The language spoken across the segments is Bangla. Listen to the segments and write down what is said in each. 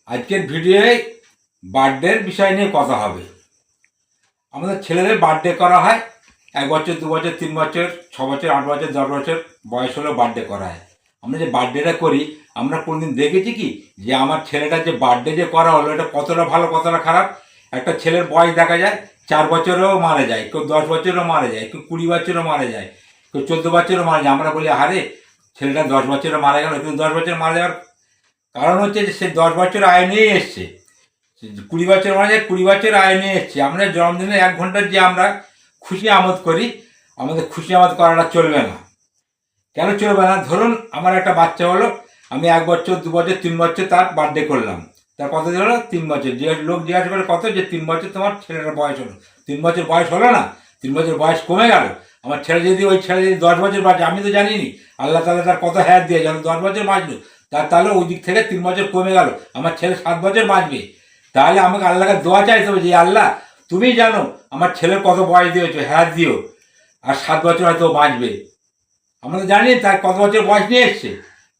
আজকের ভিডিওয়ে বার্থডের বিষয় নিয়ে কথা হবে। আমাদের ছেলেদের বার্থডে করা হয় 1 বছর 2 বছর 3 বছর 6 বছর 8 বছর 10 বছর বয়স হলেও বার্থডে করা হয়। আমরা যে বার্থডেটা করি আমরা কোনদিন দেখেছি কি যে আমার ছেলেটার যে বার্থডে যে করা হলো এটা কতটা ভালো কতটা খারাপ। একটা ছেলের বয়স দেখা যায় 4 বছরেও মারা যায়, কেউ 10 বছরেও মারা যায়, কেউ 20 বছরেও মারা যায়, কেউ 14 বছরেও মারা যায়। আমরা বলি আরে ছেলেটা 10 বছরে মারা গেল, কিন্তু 10 বছর মারা যাওয়ার কারণ হচ্ছে যে সে 10 বছর আয় নিয়ে এসছে, 20 বছর মারা যায়, 20 বছর আয় নিয়ে এসছে। আমরা জন্মদিনে 1 ঘন্টার যে আমরা খুশি আমোদ করি, আমাদের খুশি আমোদ করাটা চলবে না। কেন চলবে না? ধরুন আমার একটা বাচ্চা হলো, আমি 1 বছর 2 বছর 3 বছর তার বার্থডে করলাম, তার কত দিন হলো? 3 বছর। যে লোক জিজ্ঞাসা করে কত, যে 3 বছর তোমার ছেলেটার বয়স হলো। 3 বছর বয়স হলো না, 3 বছর বয়স কমে গেল। আমার ছেলে যদি ওই ছেলে যদি 10 বছর বাঁচে, আমি তো জানিনি আল্লাহ তাআলা তার কত হায়াত দিয়ে যেন 10 বছর বাঁচলো, তাহলে ওই দিক থেকে 3 বছর কমে গেল, আমার ছেলে 7 বছর বাঁচবে। তাহলে আমাকে আল্লাহকে দোয়া চাইতে হবে যে আল্লাহ তুমি জানো আমার ছেলের কত বয়স দিয়েছো, হায়াত দিও, আর 7 বছর হয়তো বাঁচবে। আমরা তো জানি তার কত বছর বয়স নিয়ে এসছে।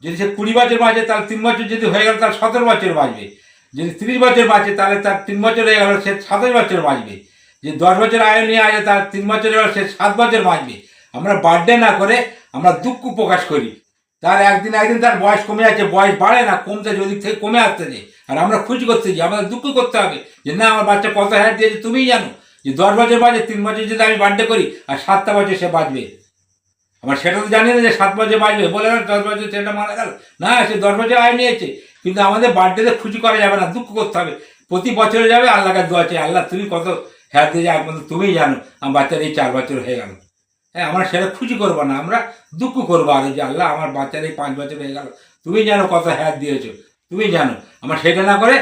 যদি সে 20 বছর বাঁচে তাহলে 3 বছর যদি হয়ে গেল তার 17 বছর বাঁচবে। যদি 30 বছর বাঁচে তাহলে তার 3 বছর হয়ে গেল, সে 27 বছর বাঁচবে। যে 10 বছর আয়ু নিয়ে আসে তার 3 বছর হয়ে গেল, সে 7 বছর বাঁচবে। আমরা বার্থডে না করে আমরা দুঃখ প্রকাশ করি, তার একদিন তার বয়স কমে যাচ্ছে, বয়স বাড়ে না, কমতে যদি থেকে কমে আসতেছে, আর আমরা খুশি করতে যাই। আমাদের দুঃখ করতে হবে যে না আমার বাচ্চা কত হায়াত দিয়েছে তুমিই জানো। যে 10 বছর বাজে, 3 বছর যদি আমি বার্থডে করি আর 7টা বছর সে বাঁচবে, আমার সেটা তো জানি না যে 7 বছর বাঁচবে। বলে গেল 10 বছর ছেলেটা মারা গেল, না সে 10 বছর আয় নিয়েছে। কিন্তু আমাদের বার্থডেতে খুশি করা যাবে না, দুঃখ করতে হবে। প্রতি বছরে যাবে আল্লাহকে দোয়া চাই, আল্লাহ তুমি কত হায়াত দিয়ে একমাত্র তুমিই জানো আমার বাচ্চার এই 4 বছর হয়ে গেল। হ্যাঁ, আমরা সেটা খুশি করবো না, আমরা দুঃখ করবো আরো যে আল্লাহ আমার বাচ্চার এই 5 বছর হয়ে গেল, তুমি জানো কত হায়াত দিয়েছো, তুমি জানো। আমরা সেটা না করে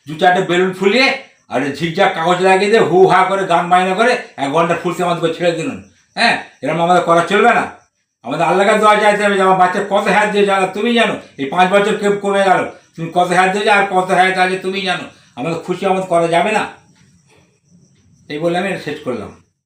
2-4টে বেলুন ফুলিয়ে আর ঝিকঝাক কাগজ লাগিয়ে দিয়ে হু হা করে গান বায়না করে 1 ঘন্টা ফুলতে আমাদেরকে ছেড়ে দিন। হ্যাঁ, এরকম আমাদের করা চলবে না। আমাদের আল্লাহকে দোয়া চাইতে হবে যে আমার বাচ্চা কত হায়াত দিয়েছে আল্লাহ তুমি জানো, এই 5 বছর কেউ কমে গেল, তুমি কত হায়াত দিয়েছো আর কত হায়াত আছে তুমি জানো। আমাদের খুশি আমাদের করা যাবে না। এই বলে আমি শেষ করলাম।